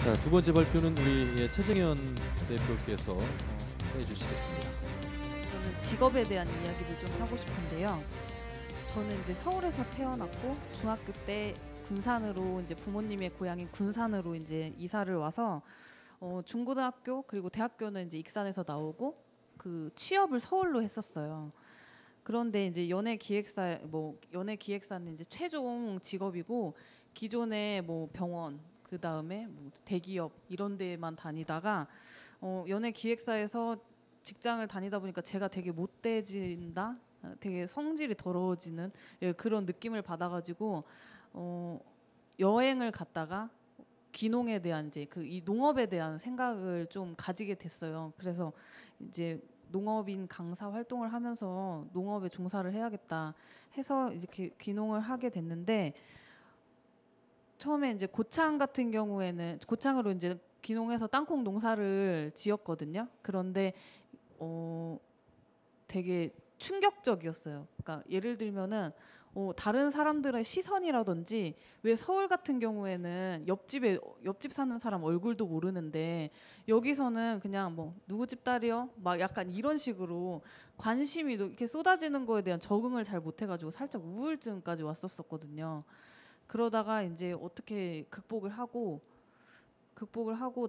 자, 두 번째 발표는 우리 최정현 대표께서 해주시겠습니다. 저는 직업에 대한 이야기를 좀 하고 싶은데요. 저는 이제 서울에서 태어났고 중학교 때 군산으로 이제 부모님의 고향인 군산으로 이제 이사를 와서 중고등학교 그리고 대학교는 이제 익산에서 나오고 그 취업을 서울로 했었어요. 그런데 이제 연예기획사는 이제 최종 직업이고 기존의 뭐 병원 그 다음에 뭐 대기업 이런 데만 다니다가 연예기획사에서 직장을 다니다 보니까 제가 되게 못돼진다, 되게 성질이 더러워지는 그런 느낌을 받아가지고 여행을 갔다가 귀농에 대한 이제 이 농업에 대한 생각을 좀 가지게 됐어요. 그래서 이제 농업인 강사 활동을 하면서 농업에 종사를 해야겠다 해서 이렇게 귀농을 하게 됐는데 처음에 이제 고창 같은 경우에는 고창으로 이제 귀농해서 땅콩 농사를 지었거든요. 그런데 되게 충격적이었어요. 그러니까 예를 들면은 다른 사람들의 시선이라든지 왜 서울 같은 경우에는 옆집 사는 사람 얼굴도 모르는데 여기서는 그냥 뭐 누구 집 딸이요? 막 약간 이런 식으로 관심이 이렇게 쏟아지는 거에 대한 적응을 잘 못해가지고 살짝 우울증까지 왔었거든요. 그러다가 이제 어떻게 극복을 하고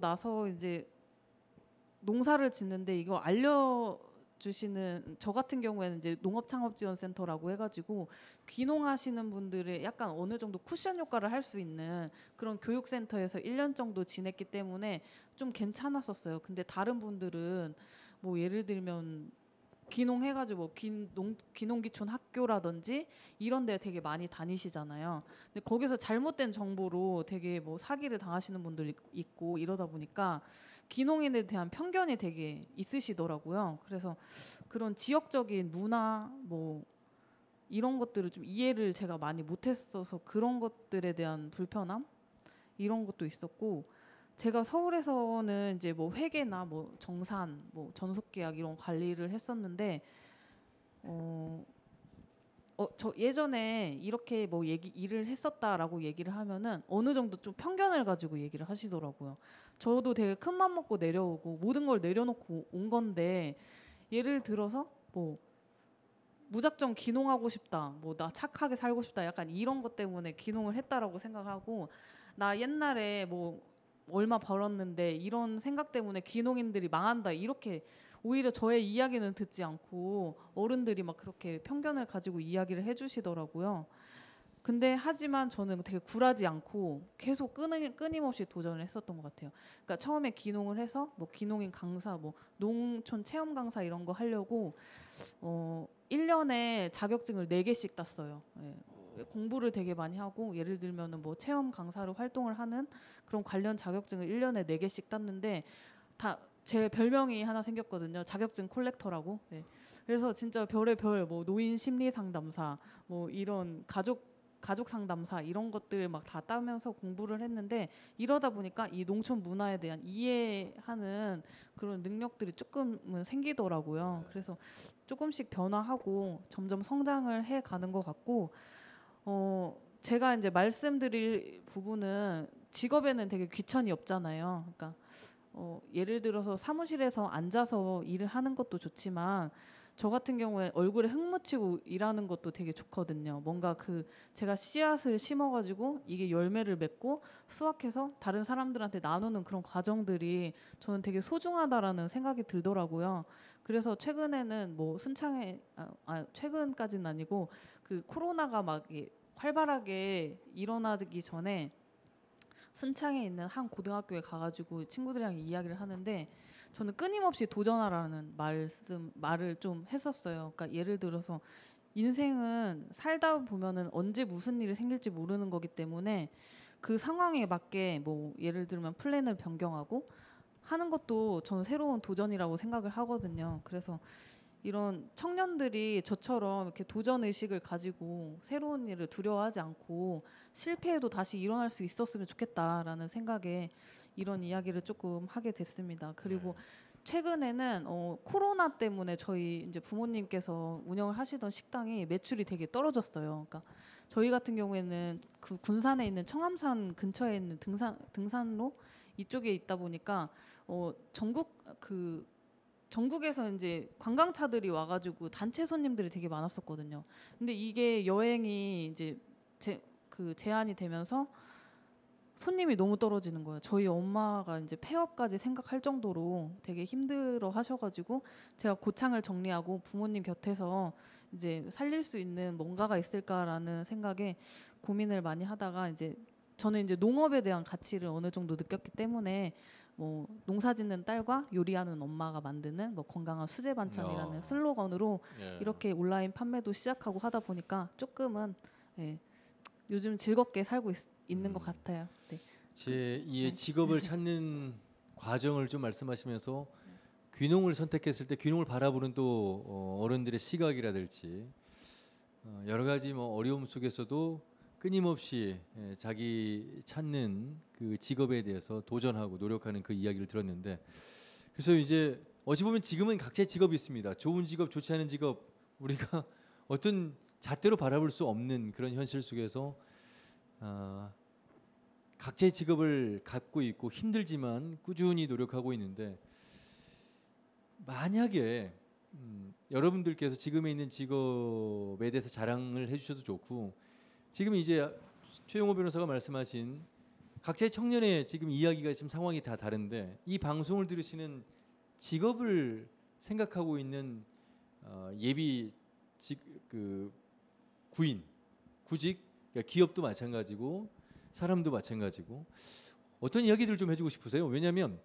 나서 이제 농사를 짓는데 이거 알려주시는 저 같은 경우에는 이제 농업창업지원센터라고 해가지고 귀농하시는 분들의 약간 어느 정도 쿠션 효과를 할 수 있는 그런 교육센터에서 1년 정도 지냈기 때문에 좀 괜찮았었어요. 근데 다른 분들은 뭐 예를 들면 귀농해가지고 귀농귀촌 학교라든지 이런 데 되게 많이 다니시잖아요. 근데 거기서 잘못된 정보로 되게 뭐 사기를 당하시는 분들 있고 이러다 보니까 귀농인에 대한 편견이 되게 있으시더라고요. 그래서 그런 지역적인 문화 뭐 이런 것들을 좀 이해를 제가 많이 못했어서 그런 것들에 대한 불편함 이런 것도 있었고 제가 서울에서는 이제 뭐 회계나 뭐 정산, 뭐 전속계약 이런 관리를 했었는데 저 예전에 이렇게 뭐 일을 했었다라고 얘기를 하면은 어느 정도 좀 편견을 가지고 얘기를 하시더라고요. 저도 되게 큰 맘 먹고 내려오고 모든 걸 내려놓고 온 건데 예를 들어서 뭐 무작정 귀농하고 싶다, 뭐 나 착하게 살고 싶다, 약간 이런 것 때문에 귀농을 했다라고 생각하고 나 옛날에 뭐 얼마 벌었는데 이런 생각 때문에 귀농인들이 망한다 이렇게 오히려 저의 이야기는 듣지 않고 어른들이 막 그렇게 편견을 가지고 이야기를 해주시더라고요. 근데 하지만 저는 되게 굴하지 않고 계속 끊임없이 도전을 했었던 것 같아요. 그러니까 처음에 귀농을 해서 뭐 귀농인 강사, 뭐 농촌 체험 강사 이런 거 하려고 1년에 자격증을 4개씩 땄어요. 예. 공부를 되게 많이 하고 예를 들면은 뭐 체험 강사로 활동을 하는 그런 관련 자격증을 1년에 4개씩 땄는데 다 제 별명이 하나 생겼거든요. 자격증 콜렉터라고. 네. 그래서 진짜 별의 별, 뭐 노인 심리 상담사, 뭐 이런 가족 상담사 이런 것들 막 다 따면서 공부를 했는데 이러다 보니까 이 농촌 문화에 대한 이해하는 그런 능력들이 조금은 생기더라고요. 그래서 조금씩 변화하고 점점 성장을 해 가는 것 같고 제가 이제 말씀드릴 부분은 직업에는 되게 귀천이 없잖아요. 그러니까 예를 들어서 사무실에서 앉아서 일을 하는 것도 좋지만 저 같은 경우에 얼굴에 흙 묻히고 일하는 것도 되게 좋거든요. 뭔가 제가 씨앗을 심어가지고 이게 열매를 맺고 수확해서 다른 사람들한테 나누는 그런 과정들이 저는 되게 소중하다라는 생각이 들더라고요. 그래서 최근에는 뭐 최근까지는 아니고 코로나가 막 활발하게 일어나기 전에 순창에 있는 한 고등학교에 가가지고 친구들이랑 이야기를 하는데 저는 끊임없이 도전하라는 말을 좀 했었어요. 그러니까 예를 들어서 인생은 살다 보면은 언제 무슨 일이 생길지 모르는 거기 때문에 그 상황에 맞게 뭐 예를 들면 플랜을 변경하고 하는 것도 저는 새로운 도전이라고 생각을 하거든요. 그래서 이런 청년들이 저처럼 이렇게 도전 의식을 가지고 새로운 일을 두려워하지 않고 실패해도 다시 일어날 수 있었으면 좋겠다라는 생각에 이런 이야기를 조금 하게 됐습니다. 그리고 최근에는 코로나 때문에 저희 이제 부모님께서 운영을 하시던 식당이 매출이 되게 떨어졌어요. 그러니까 저희 같은 경우에는 그 군산에 있는 청암산 근처에 있는 등산로 이쪽에 있다 보니까 전국에서 이제 관광차들이 와가지고 단체 손님들이 되게 많았었거든요. 근데 이게 여행이 이제 제한이 되면서 손님이 너무 떨어지는 거예요. 저희 엄마가 이제 폐업까지 생각할 정도로 되게 힘들어 하셔가지고 제가 고창을 정리하고 부모님 곁에서 이제 살릴 수 있는 뭔가가 있을까라는 생각에 고민을 많이 하다가 이제 저는 이제 농업에 대한 가치를 어느 정도 느꼈기 때문에 뭐 농사짓는 딸과 요리하는 엄마가 만드는 뭐 건강한 수제 반찬이라는 슬로건으로 예. 이렇게 온라인 판매도 시작하고 하다 보니까 조금은 예, 요즘 즐겁게 살고 있는 것 같아요. 네. 제2의 직업을 찾는 과정을 좀 말씀하시면서 귀농을 선택했을 때 귀농을 바라보는 또 어른들의 시각이라든지 여러 가지 뭐 어려움 속에서도 끊임없이 자기 찾는 그 직업에 대해서 도전하고 노력하는 그 이야기를 들었는데, 그래서 이제 어찌 보면 지금은 각자의 직업이 있습니다. 좋은 직업, 좋지 않은 직업, 우리가 어떤 잣대로 바라볼 수 없는 그런 현실 속에서 각자의 직업을 갖고 있고 힘들지만 꾸준히 노력하고 있는데, 만약에 여러분들께서 지금에 있는 직업에 대해서 자랑을 해주셔도 좋고, 지금 이제 최용호 변호사가 말씀하신 각자의 청년의 지금 이야기가 지금 상황이 다 다른데, 이 방송을 들으시는 직업을 생각하고 있는 예비 구직, 그러니까 기업도 마찬가지고 사람도 마찬가지고 어떤 이야기들 좀 해주고 싶으세요? 왜냐하면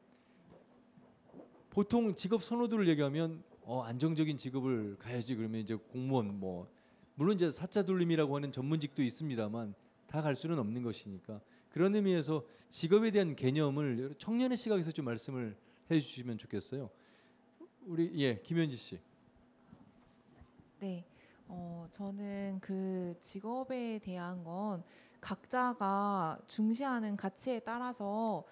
보통 직업 선호도를 얘기하면 안정적인 직업을 가야지, 그러면 이제 공무원, 뭐 물론 이제 사자 돌림이라고 하는 전문직도 있습니다만 다 갈 수는 없는 것이니까, 그런 의미에서 직업에 대한 개념을 청년의 시각에서 좀 말씀을 해주시면 좋겠어요. 우리 김현지 씨. 네, 저는 그 직업에 대한 건 각자가 중시하는 가치에 따라서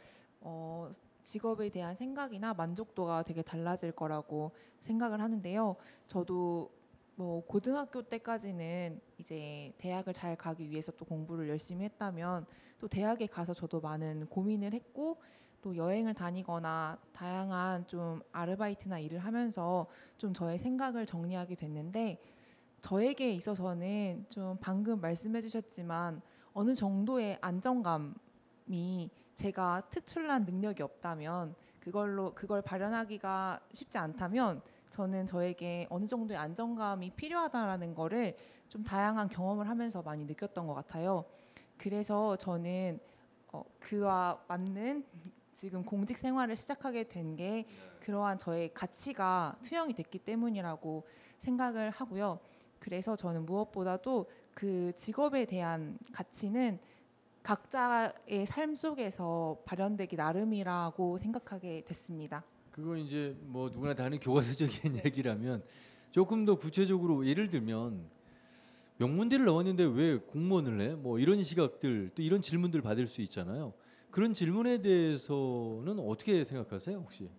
직업에 대한 생각이나 만족도가 되게 달라질 거라고 생각을 하는데요. 저도 뭐 고등학교 때까지는 이제 대학을 잘 가기 위해서 또 공부를 열심히 했다면, 또 대학에 가서 저도 많은 고민을 했고, 또 여행을 다니거나 다양한 좀 아르바이트나 일을 하면서 좀 저의 생각을 정리하게 됐는데, 저에게 있어서는 좀 방금 말씀해 주셨지만 어느 정도의 안정감이, 제가 특출난 능력이 없다면 그걸 발현하기가 쉽지 않다면 저는 저에게 어느 정도의 안정감이 필요하다라는 거를 좀 다양한 경험을 하면서 많이 느꼈던 것 같아요. 그래서 저는 그와 맞는 지금 공직 생활을 시작하게 된 게 그러한 저의 가치가 투영이 됐기 때문이라고 생각을 하고요. 그래서 저는 무엇보다도 그 직업에 대한 가치는 각자의 삶 속에서 발현되기 나름이라고 생각하게 됐습니다. 그거 이제 뭐 누구나 다 아는 교과서적인 얘기라면, 조금 더 구체적으로 예를 들면 명문대를 나왔는데 왜 공무원을 해? 뭐 이런 시각들, 또 이런 질문들 받을 수 있잖아요. 그런 질문에 대해서는 어떻게 생각하세요, 혹시?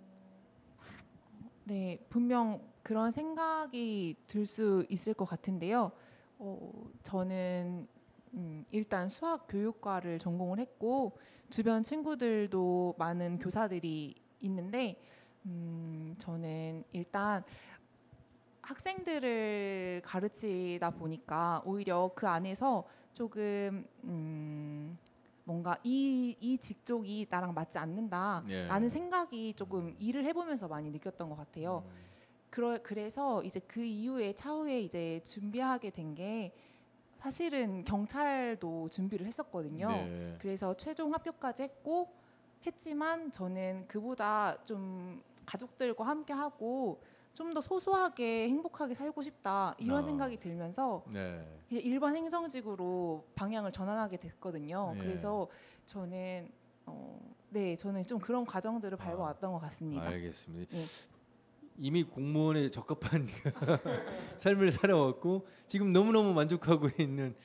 네, 분명 그런 생각이 들 수 있을 것 같은데요. 저는 일단 수학 교육과를 전공을 했고, 주변 친구들도 많은 교사들이 있는데, 저는 일단 학생들을 가르치다 보니까 오히려 그 안에서 조금 뭔가 이 직종이 나랑 맞지 않는다라는 생각이 조금 일을 해보면서 많이 느꼈던 것 같아요. 그래서 이제 그 이후에 차후에 이제 준비하게 된 게, 사실은 경찰도 준비를 했었거든요. 네. 그래서 최종 합격까지 했지만 저는 그보다 좀 가족들과 함께 하고 좀 더 소소하게 행복하게 살고 싶다, 이런 생각이 들면서 네. 일반 행정직으로 방향을 전환하게 됐거든요. 네. 그래서 저는 저는 좀 그런 과정들을 밟아왔던 것 같습니다. 알겠습니다. 네. 이미 공무원에 적합한 삶을 살아왔고 지금 너무너무 만족하고 있는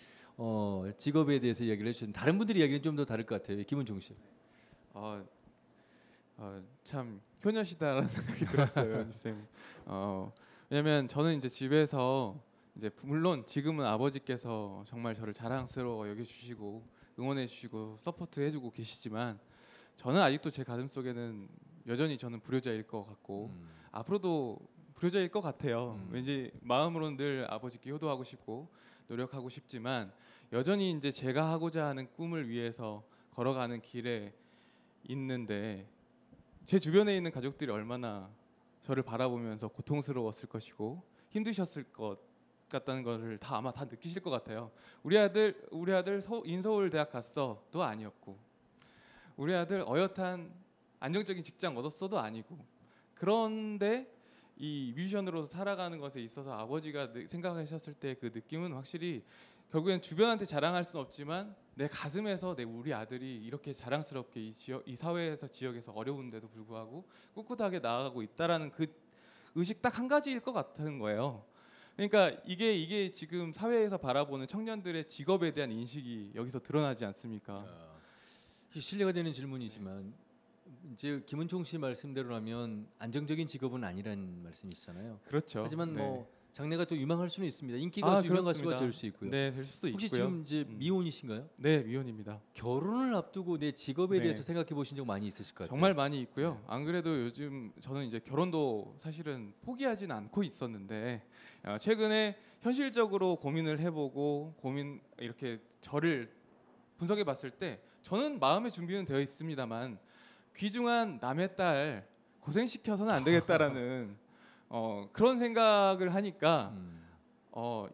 직업에 대해서 이야기를 해주셨는데, 다른 분들의 이야기는 좀 더 다를 것 같아요. 김은종 씨. 참 효녀시다라는 생각이 들었어요, 연지 쌤. 왜냐면 저는 이제 집에서 이제 물론 지금은 아버지께서 정말 저를 자랑스러워 여겨주시고 응원해주시고 서포트해주고 계시지만, 저는 아직도 제 가슴 속에는 여전히 저는 불효자일 것 같고 앞으로도 불효자일 것 같아요. 왠지 마음으로는 늘 아버지께 효도하고 싶고 노력하고 싶지만 여전히 이제 제가 하고자 하는 꿈을 위해서 걸어가는 길에 있는데 제 주변에 있는 가족들이 얼마나 저를 바라보면서 고통스러웠을 것이고 힘드셨을 것 같다는 것을 아마 다 느끼실 것 같아요. 우리 아들 인서울 대학 갔어도 아니었고 우리 아들 어엿한 안정적인 직장 얻었어도 아니고 그런데 이 뮤지션으로서 살아가는 것에 있어서 아버지가 생각하셨을 때 그 느낌은 확실히 결국엔 주변한테 자랑할 수는 없지만 내 가슴에서 우리 아들이 이렇게 자랑스럽게 이 사회에서 지역에서 어려운데도 불구하고 꿋꿋하게 나아가고 있다라는 그 의식 딱 한 가지일 것 같은 거예요. 그러니까 이게 지금 사회에서 바라보는 청년들의 직업에 대한 인식이 여기서 드러나지 않습니까? 실례가 되는 질문이지만 이제 김은총 씨 말씀대로라면 안정적인 직업은 아니라는 말씀이시잖아요. 그렇죠. 하지만 네. 뭐 장래가 또 유망할 수는 있습니다. 인기 가수, 유명 가수가 그렇습니다. 될 수 있고요. 네, 될 수도 혹시 있고요. 지금 이제 미혼이신가요? 네, 미혼입니다. 결혼을 앞두고 내 직업에 네. 대해서 생각해 보신 적 많이 있으실 것 같아요. 정말 많이 있고요. 안 그래도 요즘 저는 이제 결혼도 사실은 포기하진 않고 있었는데 최근에 현실적으로 고민을 해보고 이렇게 저를 분석해 봤을 때 저는 마음의 준비는 되어 있습니다만 귀중한 남의 딸 고생시켜서는 안 되겠다라는 그런 생각을 하니까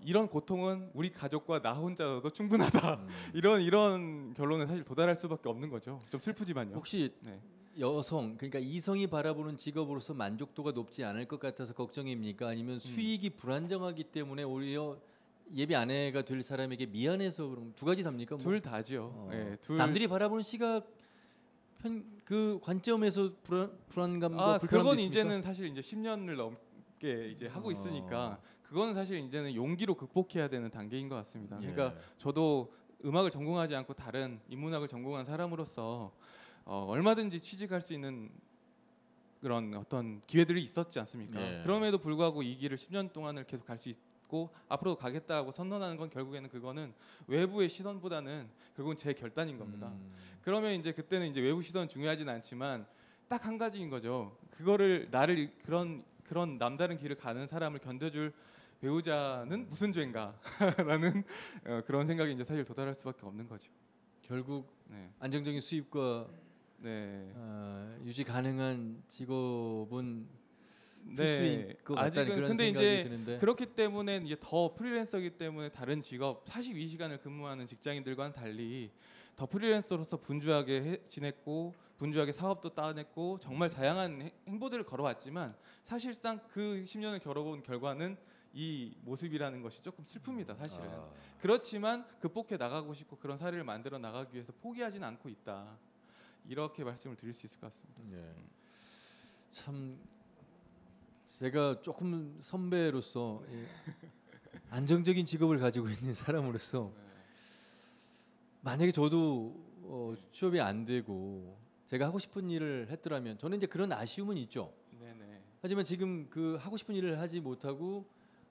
이런 고통은 우리 가족과 나 혼자도 충분하다. 이런 결론에 사실 도달할 수밖에 없는 거죠. 좀 슬프지만요. 혹시 네. 여성 그러니까 이성이 바라보는 직업으로서 만족도가 높지 않을 것 같아서 걱정입니까? 아니면 수익이 불안정하기 때문에 오히려 예비 아내가 될 사람에게 미안해서 그럼 두 가지 답니까? 뭐? 둘 다죠. 네, 남들이 바라보는 시각 그 관점에서 불안감과 불편함도 그건 있습니까? 이제는 사실 이제 10년을 넘게 이제 하고 있으니까 그거는 사실 이제는 용기로 극복해야 되는 단계인 것 같습니다. 예. 그러니까 저도 음악을 전공하지 않고 다른 인문학을 전공한 사람으로서 얼마든지 취직할 수 있는 그런 어떤 기회들이 있었지 않습니까? 예. 그럼에도 불구하고 이 길을 10년 동안을 계속 갈 수 있고 앞으로 가겠다고 선언하는 건 결국에는 그거는 외부의 시선보다는 결국은 제 결단인 겁니다. 그러면 이제 그때는 이제 외부 시선 중요하진 않지만 딱 한 가지인 거죠. 그거를 나를 그런 남다른 길을 가는 사람을 견뎌줄 배우자는 무슨 죄인가라는 그런 생각이 이제 사실 도달할 수밖에 없는 거죠. 결국 네. 안정적인 수입과 네. 유지 가능한 직업은 필수일 것 같다는 아직은 그런 근데 생각이 이제 드는데 그렇기 때문에 이제 더 프리랜서이기 때문에 다른 직업 42시간을 근무하는 직장인들과는 달리 더 프리랜서로서 분주하게 지냈고 분주하게 사업도 따냈고 정말 다양한 행보들을 걸어왔지만 사실상 그 10년을 걸어본 결과는 이 모습이라는 것이 조금 슬픕니다. 사실은. 그렇지만 극복해 나가고 싶고 그런 사례를 만들어 나가기 위해서 포기하지는 않고 있다. 이렇게 말씀을 드릴 수 있을 것 같습니다. 예. 참 제가 조금 선배로서 안정적인 직업을 가지고 있는 사람으로서 만약에 저도 취업이 안 되고 제가 하고 싶은 일을 했더라면 저는 이제 그런 아쉬움은 있죠. 네네. 하지만 지금 그 하고 싶은 일을 하지 못하고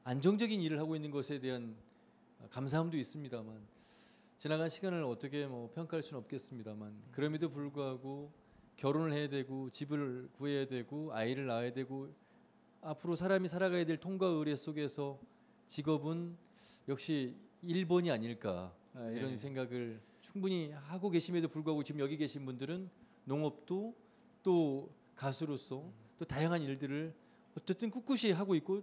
안정적인 일을 하고 있는 것에 대한 감사함도 있습니다만 지나간 시간을 어떻게 뭐 평가할 수는 없겠습니다만 그럼에도 불구하고 결혼을 해야 되고 집을 구해야 되고 아이를 낳아야 되고 앞으로 사람이 살아가야 될 통과 의례 속에서 직업은 역시 1번이 아닐까 이런 네. 생각을 충분히 하고 계심에도 불구하고 지금 여기 계신 분들은 농업도 또 가수로서 또 다양한 일들을 어쨌든 꿋꿋이 하고 있고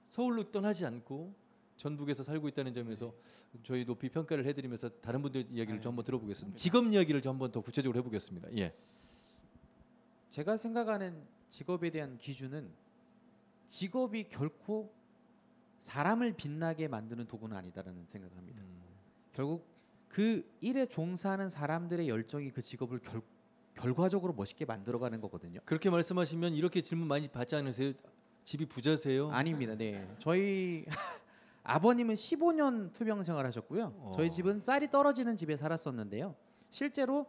서울로 떠나지 않고 전북에서 살고 있다는 점에서 저희 높이 평가를 해드리면서 다른 분들 이야기를 좀 한번 들어보겠습니다. 직업 이야기를 좀 한번 더 구체적으로 해보겠습니다. 예. 제가 생각하는 직업에 대한 기준은 직업이 결코 사람을 빛나게 만드는 도구는 아니다라는 생각합니다. 결국 그 일에 종사하는 사람들의 열정이 그 직업을 결과적으로 멋있게 만들어가는 거거든요. 그렇게 말씀하시면 이렇게 질문 많이 받지 않으세요? 집이 부자세요? 아닙니다. 네, 저희 아버님은 15년 투병 생활하셨고요. 저희 집은 쌀이 떨어지는 집에 살았었는데요. 실제로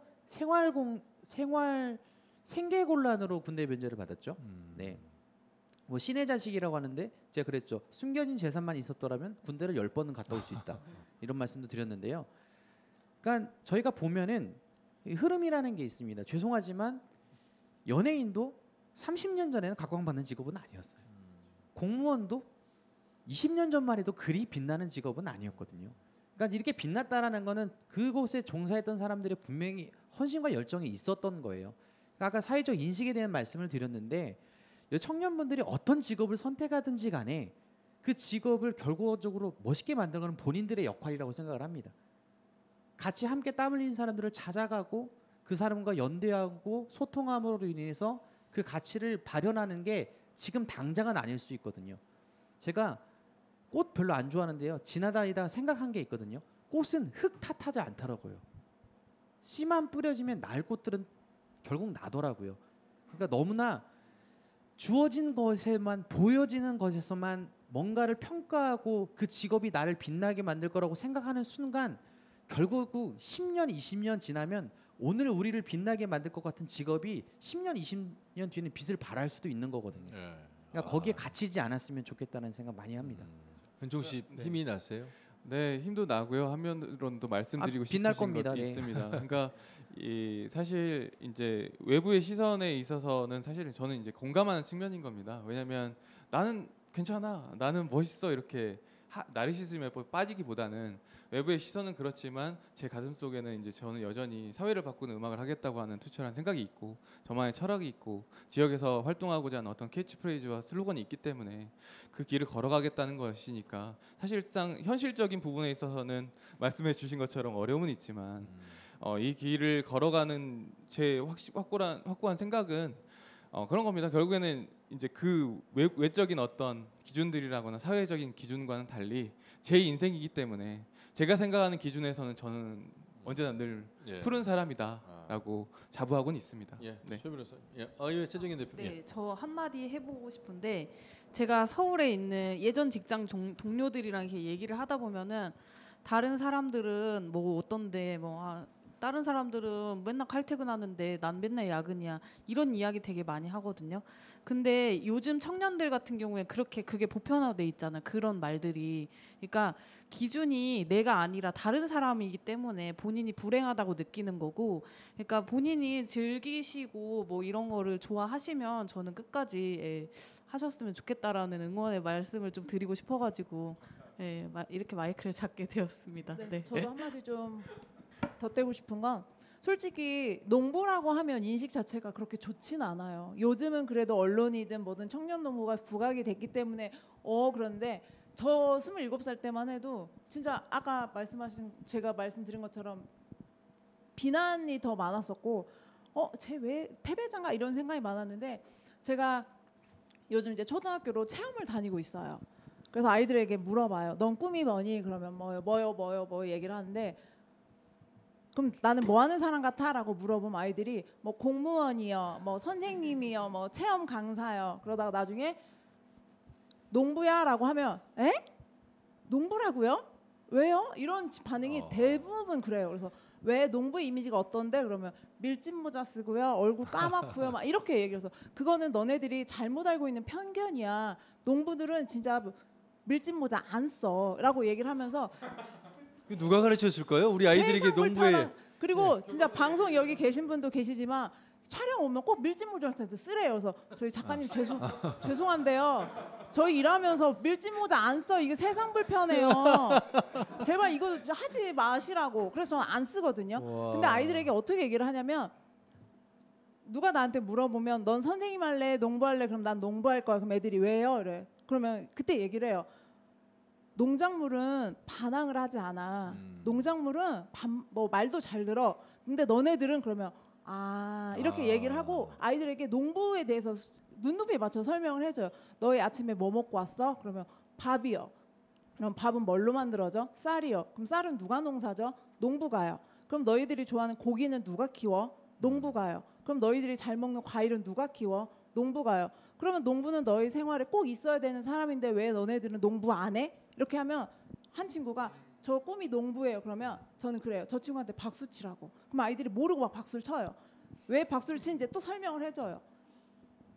생계곤란으로 군대 면제를 받았죠. 네. 뭐 신의 자식이라고 하는데 제가 그랬죠. 숨겨진 재산만 있었더라면 군대를 10번은 갔다 올 수 있다. 이런 말씀도 드렸는데요. 그러니까 저희가 보면은 이 흐름이라는 게 있습니다. 죄송하지만 연예인도 30년 전에는 각광받는 직업은 아니었어요. 공무원도 20년 전만 해도 그리 빛나는 직업은 아니었거든요. 그러니까 이렇게 빛났다라는 거는 그곳에 종사했던 사람들의 분명히 헌신과 열정이 있었던 거예요. 그러니까 아까 사회적 인식에 대한 말씀을 드렸는데 청년분들이 어떤 직업을 선택하든지 간에 그 직업을 결과적으로 멋있게 만드는 건 본인들의 역할이라고 생각을 합니다. 같이 함께 땀 흘린 사람들을 찾아가고 그 사람과 연대하고 소통함으로 인해서 그 가치를 발현하는 게 지금 당장은 아닐 수 있거든요. 제가 꽃 별로 안 좋아하는데요. 지나다니다 생각한 게 있거든요. 꽃은 흙 탓하지 않더라고요. 씨만 뿌려지면 날 꽃들은 결국 나더라고요. 그러니까 너무나 주어진 것에만 보여지는 것에서만 뭔가를 평가하고 그 직업이 나를 빛나게 만들 거라고 생각하는 순간 결국 10년, 20년 지나면 오늘 우리를 빛나게 만들 것 같은 직업이 10년, 20년 뒤에는 빛을 발할 수도 있는 거거든요. 그러니까 거기에 갇히지 않았으면 좋겠다는 생각 많이 합니다. 현종 씨 힘이 나세요? 네, 힘도 나고요. 한면으로는 또 말씀드리고 빛날 싶으신 겁니다. 것도 네. 있습니다. 그러니까 사실 이제 외부의 시선에 있어서는 사실 저는 이제 공감하는 측면인 겁니다. 왜냐하면 나는 괜찮아, 나는 멋있어 이렇게 나르시즘에 빠지기보다는 외부의 시선은 그렇지만 제 가슴 속에는 이제 저는 여전히 사회를 바꾸는 음악을 하겠다고 하는 투철한 생각이 있고 저만의 철학이 있고 지역에서 활동하고자 하는 어떤 캐치프레이즈와 슬로건이 있기 때문에 그 길을 걸어가겠다는 것이니까 사실상 현실적인 부분에 있어서는 말씀해 주신 것처럼 어려움은 있지만 이 길을 걸어가는 제 확고한 생각은 그런 겁니다. 결국에는 이제 그 외적인 어떤 기준들이라거나 사회적인 기준과는 달리 제 인생이기 때문에 제가 생각하는 기준에서는 저는 언제나 늘 푸른 사람이다라고 자부하고는 있습니다. 네. 최 변호사. 예, 최정현 대표. 네, 저 한마디 해보고 싶은데 제가 서울에 있는 예전 직장 동료들이랑 이렇게 얘기를 하다 보면은 다른 사람들은 뭐 어떤데 다른 사람들은 맨날 칼퇴근하는데 난 맨날 야근이야 이런 이야기 되게 많이 하거든요. 근데 요즘 청년들 같은 경우에 그게 보편화돼 있잖아. 그런 말들이. 그러니까 기준이 내가 아니라 다른 사람이기 때문에 본인이 불행하다고 느끼는 거고, 그러니까 본인이 즐기시고 뭐 이런 거를 좋아하시면 저는 끝까지 하셨으면 좋겠다라는 응원의 말씀을 좀 드리고 싶어가지고 이렇게 마이크를 잡게 되었습니다. 네. 저도 한마디 좀 덧대고 싶은 건 솔직히 농부라고 하면 인식 자체가 그렇게 좋진 않아요. 요즘은 그래도 언론이든 뭐든 청년 농부가 부각이 됐기 때문에 그런데 저 27살 때만 해도 진짜 아까 제가 말씀드린 것처럼 비난이 더 많았었고 쟤 왜 패배자인가 이런 생각이 많았는데 제가 요즘 이제 초등학교로 체험을 다니고 있어요. 그래서 아이들에게 물어봐요. 넌 꿈이 뭐니? 그러면 뭐요 얘기를 하는데 그럼 나는 뭐 하는 사람 같아? 라고 물어보면 아이들이 뭐 공무원이요, 뭐 선생님이요, 뭐 체험 강사요. 그러다가 나중에 농부야? 라고 하면 에? 농부라고요? 왜요? 이런 반응이 대부분 그래요. 그래서 왜 농부 이미지가 어떤데? 그러면 밀짚 모자 쓰고요, 얼굴 까맣고요, 막 이렇게 얘기해서 그거는 너네들이 잘못 알고 있는 편견이야. 농부들은 진짜 밀짚 모자 안 써라고 얘기를 하면서 누가 가르쳤을까요? 우리 아이들에게 농부에. 그리고 진짜 방송 여기 계신 분도 계시지만 촬영 오면 꼭 밀짚 모자 쓰래요. 그래서 저희 작가님 죄송한데요. 저희 일하면서 밀짚 모자 안 써. 이게 세상 불편해요. 제발 이거 하지 마시라고. 그래서 저는 안 쓰거든요. 근데 아이들에게 어떻게 얘기를 하냐면 누가 나한테 물어보면 넌 선생님 할래? 농부할래? 그럼 난 농부할 거야. 그럼 애들이 왜요? 이래. 그러면 그때 얘기를 해요. 농작물은 반항을 하지 않아. 농작물은 말도 잘 들어. 근데 너네들은 그러면 이렇게 얘기를 하고 아이들에게 농부에 대해서 눈높이에 맞춰 설명을 해줘요. 너희 아침에 뭐 먹고 왔어? 그러면 밥이요. 그럼 밥은 뭘로 만들어져? 쌀이요. 그럼 쌀은 누가 농사죠? 농부가요. 그럼 너희들이 좋아하는 고기는 누가 키워? 농부가요. 그럼 너희들이 잘 먹는 과일은 누가 키워? 농부가요. 그러면 농부는 너희 생활에 꼭 있어야 되는 사람인데 왜 너네들은 농부 안 해? 이렇게 하면 한 친구가 저 꿈이 농부예요. 그러면 저는 그래요. 저 친구한테 박수 치라고. 그럼 아이들이 모르고 막 박수를 쳐요. 왜 박수를 치는지 또 설명을 해줘요.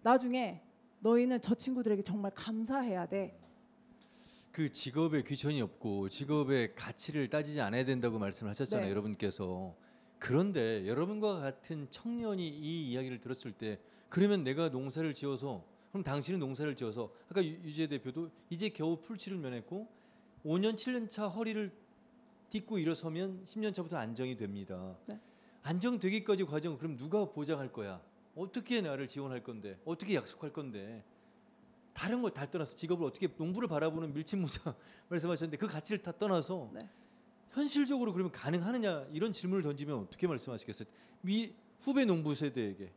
나중에 너희는 저 친구들에게 정말 감사해야 돼. 그 직업에 귀천이 없고 직업의 가치를 따지지 않아야 된다고 말씀을 하셨잖아요. 네. 여러분께서. 그런데 여러분과 같은 청년이 이 이야기를 들었을 때 그러면 내가 농사를 지어서 그럼 당신은 농사를 지어서 아까 유재 대표도 이제 겨우 풀칠을 면했고 5년 7년 차 허리를 딛고 일어서면 10년 차부터 안정이 됩니다. 네. 안정되기까지 과정 그럼 누가 보장할 거야? 어떻게 나를 지원할 건데? 어떻게 약속할 건데? 다른 걸 다 떠나서 직업을 어떻게 농부를 바라보는 밀짚모자 말씀하셨는데 그 가치를 다 떠나서 네. 현실적으로 그러면 가능하느냐 이런 질문을 던지면 어떻게 말씀하시겠어요? 후배 농부 세대에게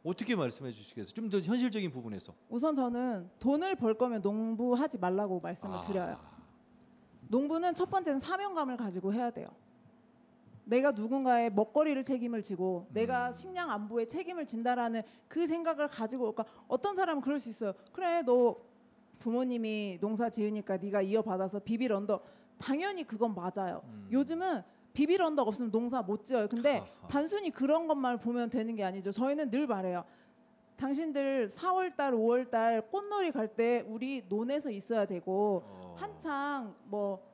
어떻게 말씀해 주시겠어요? 좀 더 현실적인 부분에서. 우선 저는 돈을 벌 거면 농부하지 말라고 말씀을 드려요. 농부는 첫 번째는 사명감을 가지고 해야 돼요. 내가 누군가의 먹거리를 책임을 지고 내가 식량 안보에 책임을 진다라는 그 생각을 가지고 그러니까 어떤 사람은 그럴 수 있어요. 그래 너 부모님이 농사 지으니까 네가 이어받아서 비빌 언덕 당연히 그건 맞아요. 요즘은 비빌 언덕 없으면 농사 못 지어요. 근데 단순히 그런 것만 보면 되는 게 아니죠. 저희는 늘 말해요. 당신들 4월달 5월달 꽃놀이 갈 때 우리 논에서 있어야 되고 한창 뭐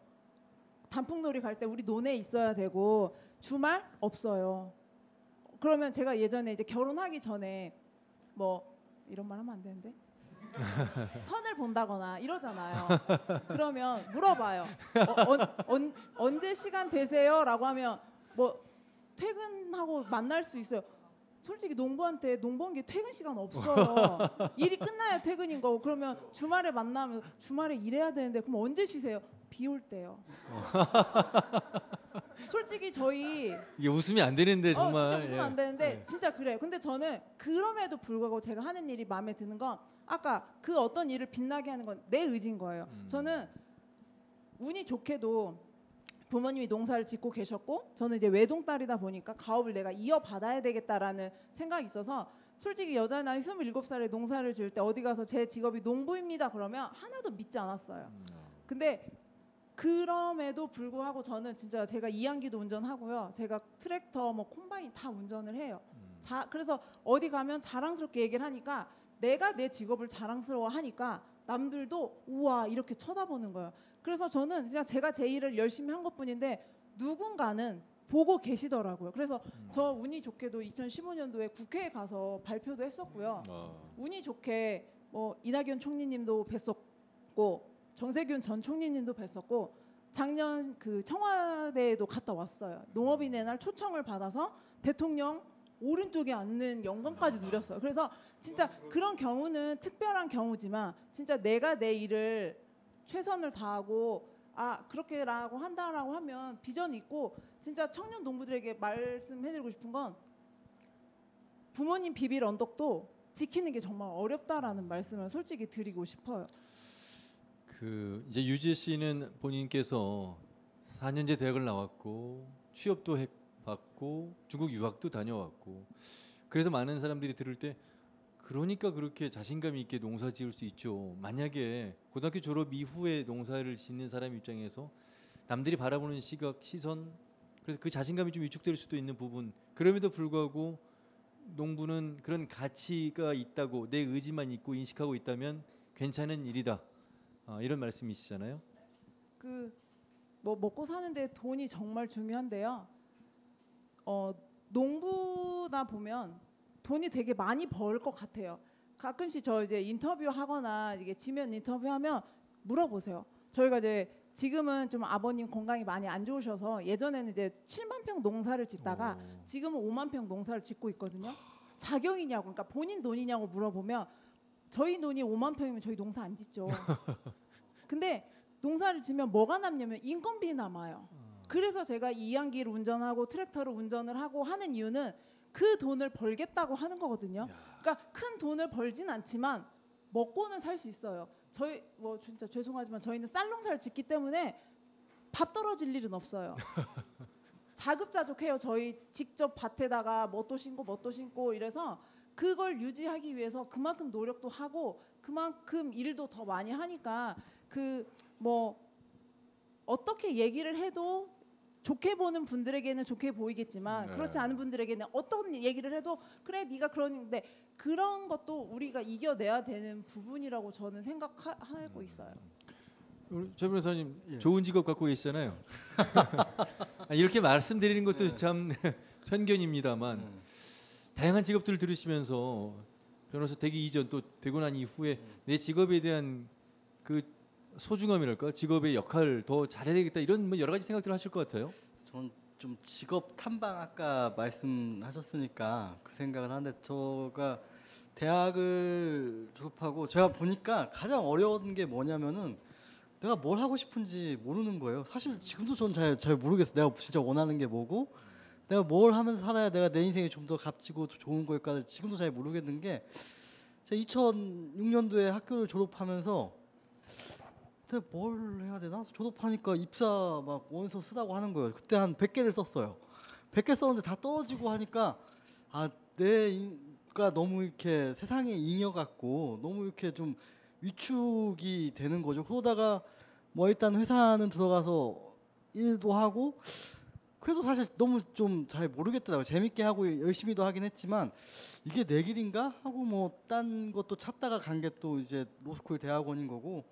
단풍놀이 갈 때 우리 논에 있어야 되고 주말 없어요. 그러면 제가 예전에 이제 결혼하기 전에 뭐 이런 말 하면 안 되는데 선을 본다거나 이러잖아요. 그러면 물어봐요. 언제 시간 되세요?라고 하면 뭐 퇴근하고 만날 수 있어요. 솔직히 농부한테 농번기 퇴근 시간 없어요. 일이 끝나야 퇴근인 거고 그러면 주말에 만나면 주말에 일해야 되는데 그럼 언제 쉬세요? 비 올 때요. 솔직히 저희 이게 웃으면 안 되는데 정말. 진짜 웃으면 안 되는데 진짜 그래요. 근데 저는 그럼에도 불구하고 제가 하는 일이 마음에 드는 건 아까 그 어떤 일을 빛나게 하는 건 내 의지인 거예요. 저는 운이 좋게도 부모님이 농사를 짓고 계셨고 저는 이제 외동딸이다 보니까 가업을 내가 이어받아야 되겠다라는 생각이 있어서 솔직히 여자 나이 27살에 농사를 지을 때 어디 가서 제 직업이 농부입니다 그러면 하나도 믿지 않았어요. 근데 그럼에도 불구하고 저는 진짜 제가 이항기도 운전하고요. 제가 트랙터 뭐 콤바인 다 운전을 해요. 그래서 어디 가면 자랑스럽게 얘기를 하니까 내가 내 직업을 자랑스러워하니까 남들도 우와 이렇게 쳐다보는 거예요. 그래서 저는 그냥 제가 제 일을 열심히 한 것뿐인데 누군가는 보고 계시더라고요. 그래서 저 운이 좋게도 2015년도에 국회에 가서 발표도 했었고요. 운이 좋게 뭐 이낙연 총리님도 뵀었고 정세균 전 총리님도 뵀었고 작년 그 청와대에도 갔다 왔어요. 농업인의 날 초청을 받아서 대통령 오른쪽에 앉는 영광까지 누렸어요. 그래서 진짜 그런 경우는 특별한 경우지만 진짜 내가 내 일을 최선을 다하고 그렇게라고 한다라고 하면 비전이 있고 진짜 청년 농부들에게 말씀해드리고 싶은 건 부모님 비빌 언덕도 지키는 게 정말 어렵다라는 말씀을 솔직히 드리고 싶어요. 이제 유재 씨는 본인께서 4년제 대학을 나왔고 취업도 받고 중국 유학도 다녀왔고 그래서 많은 사람들이 들을 때 그러니까 그렇게 자신감 있게 농사 지을 수 있죠. 만약에 고등학교 졸업 이후에 농사를 짓는 사람 입장에서 남들이 바라보는 시선 그래서 그 자신감이 좀 위축될 수도 있는 부분 그럼에도 불구하고 농부는 그런 가치가 있다고 내 의지만 있고 인식하고 있다면 괜찮은 일이다. 이런 말씀이시잖아요. 뭐 먹고 사는데 돈이 정말 중요한데요. 농부다 보면 돈이 되게 많이 벌 것 같아요. 가끔씩 저 이제 인터뷰하거나 이게 지면 인터뷰하면 물어보세요. 저희가 이제 지금은 좀 아버님 건강이 많이 안 좋으셔서 예전에는 이제 7만 평 농사를 짓다가 지금은 5만 평 농사를 짓고 있거든요. 자경이냐고 그러니까 본인 돈이냐고 물어보면 저희 돈이 5만 평이면 저희 농사 안 짓죠. 근데 농사를 지면 뭐가 남냐면 인건비 남아요. 그래서 제가 이항기를 운전하고 트랙터를 운전을 하고 하는 이유는 그 돈을 벌겠다고 하는 거거든요. 그러니까 큰 돈을 벌진 않지만 먹고는 살 수 있어요. 저희 뭐 진짜 죄송하지만 저희는 쌀농사를 짓기 때문에 밥 떨어질 일은 없어요. 자급자족해요. 저희 직접 밭에다가 뭣도 심고 이래서 그걸 유지하기 위해서 그만큼 노력도 하고 그만큼 일도 더 많이 하니까 뭐 어떻게 얘기를 해도 좋게 보는 분들에게는 좋게 보이겠지만 그렇지 않은 분들에게는 어떤 얘기를 해도 그래 네가 그러는데 그런 것도 우리가 이겨내야 되는 부분이라고 저는 생각하고 있어요. 우리 최 변호사님 좋은 직업 갖고 계시잖아요. 이렇게 말씀드리는 것도 참 편견입니다만 다양한 직업들을 들으시면서 변호사 되기 이전 또 되고 난 이후에 내 직업에 대한 그 소중함이랄까 직업의 역할 더 잘해야 되겠다 이런 뭐 여러 가지 생각들을 하실 것 같아요. 저는 좀 직업 탐방 아까 말씀하셨으니까 그 생각을 하는데 제가 대학을 졸업하고 제가 보니까 가장 어려운 게 뭐냐면은 내가 뭘 하고 싶은지 모르는 거예요. 사실 지금도 저는 잘 모르겠어요. 내가 진짜 원하는 게 뭐고 내가 뭘 하면서 살아야 내가 내 인생이 좀 더 값지고 좋은 걸까 지금도 잘 모르겠는 게 제가 2006년도에 학교를 졸업하면서 내가 뭘 해야 되나? 졸업하니까 입사 막 원서 쓰라고 하는 거예요. 그때 한 100개를 썼어요. 100개 썼는데 다 떨어지고 하니까 내가 너무 이렇게 세상에 잉여 같고 너무 이렇게 좀 위축이 되는 거죠. 그러다가 뭐 일단 회사는 들어가서 일도 하고 그래도 사실 너무 좀 잘 모르겠더라고요. 재밌게 하고 열심히도 하긴 했지만 이게 내 길인가 하고 뭐 딴 것도 찾다가 간 게 또 이제 로스쿨 대학원인 거고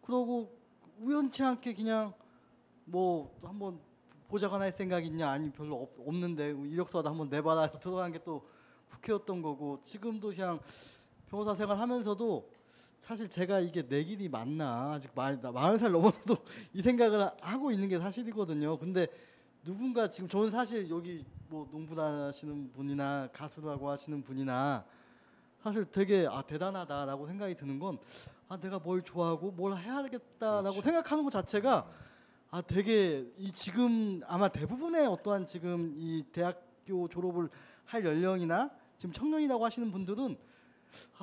그러고 우연치 않게 그냥 뭐 한번 보자거나 할 생각 있냐 아니 별로 없는데 이력서도 한번 내봐라 해서 들어간 게 또 국회였던 거고 지금도 그냥 변호사 생활하면서도 사실 제가 이게 내 길이 맞나 아직 40살 넘어서도 이 생각을 하고 있는 게 사실이거든요. 근데 누군가 지금 저는 사실 여기 뭐 농부나 하시는 분이나 가수라고 하시는 분이나 사실 되게 대단하다라고 생각이 드는 건 내가 뭘 좋아하고 뭘 해야겠다라고 그렇죠. 생각하는 것 자체가 되게 이 지금 아마 대부분의 어떠한 지금 이 대학교 졸업을 할 연령이나 지금 청년이라고 하시는 분들은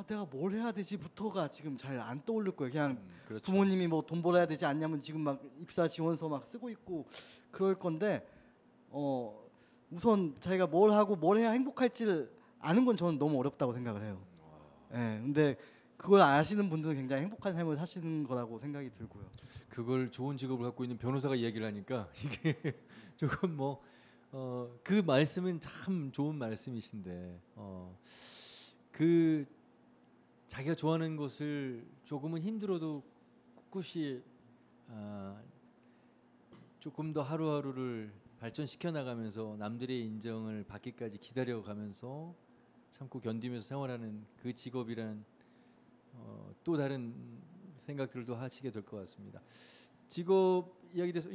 내가 뭘 해야 되지부터가 지금 잘 안 떠오를 거예요. 그냥 그렇죠. 부모님이 뭐 돈 벌어야 되지 않냐면 지금 막 입사 지원서 막 쓰고 있고 그럴 건데 우선 자기가 뭘 하고 뭘 해야 행복할지를 아는 건 저는 너무 어렵다고 생각을 해요. 예. 근데 그걸 아시는 분들은 굉장히 행복한 삶을 사시는 거라고 생각이 들고요. 그걸 좋은 직업을 갖고 있는 변호사가 이야기를 하니까 이게 조금 뭐 그 말씀은 참 좋은 말씀이신데 그 자기가 좋아하는 것을 조금은 힘들어도 꿋꿋이 조금 더 하루하루를 발전시켜 나가면서 남들의 인정을 받기까지 기다려가면서 참고 견디면서 생활하는 그 직업이라는 또 다른 생각들도 하시게 될 것 같습니다. 직업 이야기 돼서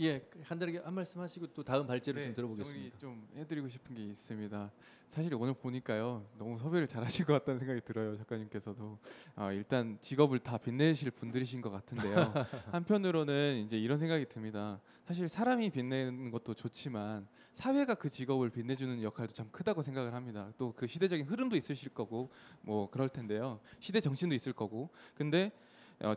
간단하게 한 말씀 하시고 또 다음 발제를 좀 들어보겠습니다. 좀 해드리고 싶은 게 있습니다. 사실 오늘 보니까요 너무 섭외를 잘하신 것 같다는 생각이 들어요. 작가님께서도 일단 직업을 다 빛내실 분들이신 것 같은데요. 한편으로는 이제 이런 생각이 듭니다. 사실 사람이 빛내는 것도 좋지만 사회가 그 직업을 빛내주는 역할도 참 크다고 생각을 합니다. 또 그 시대적인 흐름도 있으실 거고 뭐 그럴 텐데요. 시대 정신도 있을 거고. 근데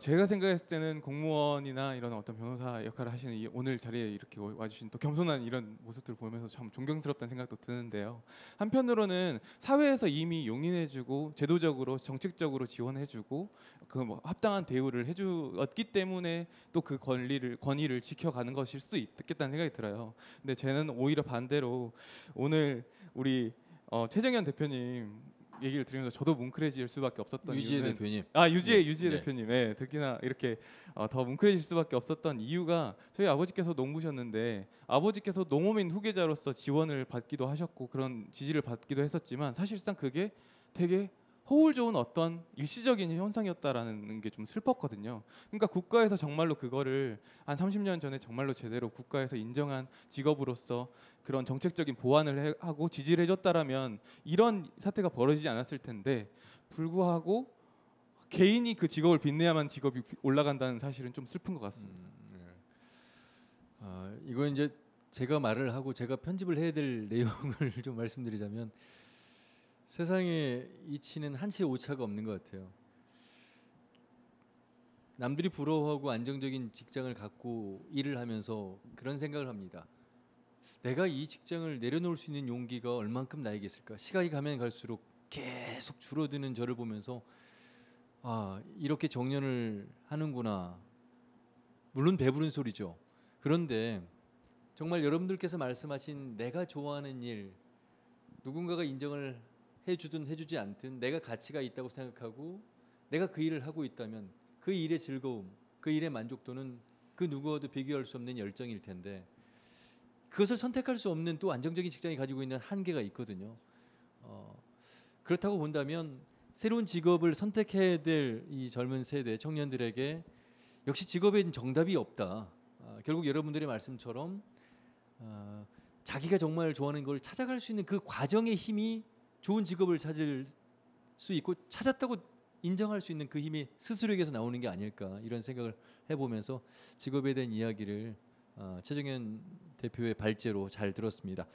제가 생각했을 때는 공무원이나 이런 어떤 변호사 역할을 하시는 오늘 자리에 이렇게 와주신 또 겸손한 이런 모습들을 보면서 참 존경스럽다는 생각도 드는데요. 한편으로는 사회에서 이미 용인해주고 제도적으로 정책적으로 지원해주고 그 뭐 합당한 대우를 해주었기 때문에 또 그 권위를 지켜가는 것일 수 있겠다는 생각이 들어요. 근데 쟤는 오히려 반대로 오늘 우리 최정현 대표님 얘기를 들으면서 저도 뭉클해질 수밖에 없었던 유지혜 이유는 대표님. 유지혜 네. 대표님, 특히나 이렇게 더 뭉클해질 수밖에 없었던 이유가 저희 아버지께서 농부셨는데 아버지께서 농어민 후계자로서 지원을 받기도 하셨고 그런 지지를 받기도 했었지만 사실상 그게 되게 허울 좋은 어떤 일시적인 현상이었다라는 게 좀 슬펐거든요. 그러니까 국가에서 정말로 그거를 한 30년 전에 정말로 제대로 국가에서 인정한 직업으로서 그런 정책적인 보완을 하고 지지를 해줬다라면 이런 사태가 벌어지지 않았을 텐데 불구하고 개인이 그 직업을 빛내야만 직업이 올라간다는 사실은 좀 슬픈 것 같습니다. 이거 이제 제가 말을 하고 제가 편집을 해야 될 내용을 좀 말씀드리자면 세상에 이치는 한치의 오차가 없는 것 같아요. 남들이 부러워하고 안정적인 직장을 갖고 일을 하면서 그런 생각을 합니다. 내가 이 직장을 내려놓을 수 있는 용기가 얼만큼 나에게 있을까? 시간이 가면 갈수록 계속 줄어드는 저를 보면서 이렇게 정년을 하는구나. 물론 배부른 소리죠. 그런데 정말 여러분들께서 말씀하신 내가 좋아하는 일, 누군가가 인정을 해주든 해주지 않든 내가 가치가 있다고 생각하고 내가 그 일을 하고 있다면 그 일의 즐거움, 그 일의 만족도는 그 누구와도 비교할 수 없는 열정일 텐데 그것을 선택할 수 없는 또 안정적인 직장이 가지고 있는 한계가 있거든요. 그렇다고 본다면 새로운 직업을 선택해야 될 이 젊은 세대 청년들에게 역시 직업엔 정답이 없다. 결국 여러분들의 말씀처럼 자기가 정말 좋아하는 걸 찾아갈 수 있는 그 과정의 힘이 좋은 직업을 찾을 수 있고 찾았다고 인정할 수 있는 그 힘이 스스로에게서 나오는 게 아닐까 이런 생각을 해보면서 직업에 대한 이야기를 최정현 대표의 발제로 잘 들었습니다.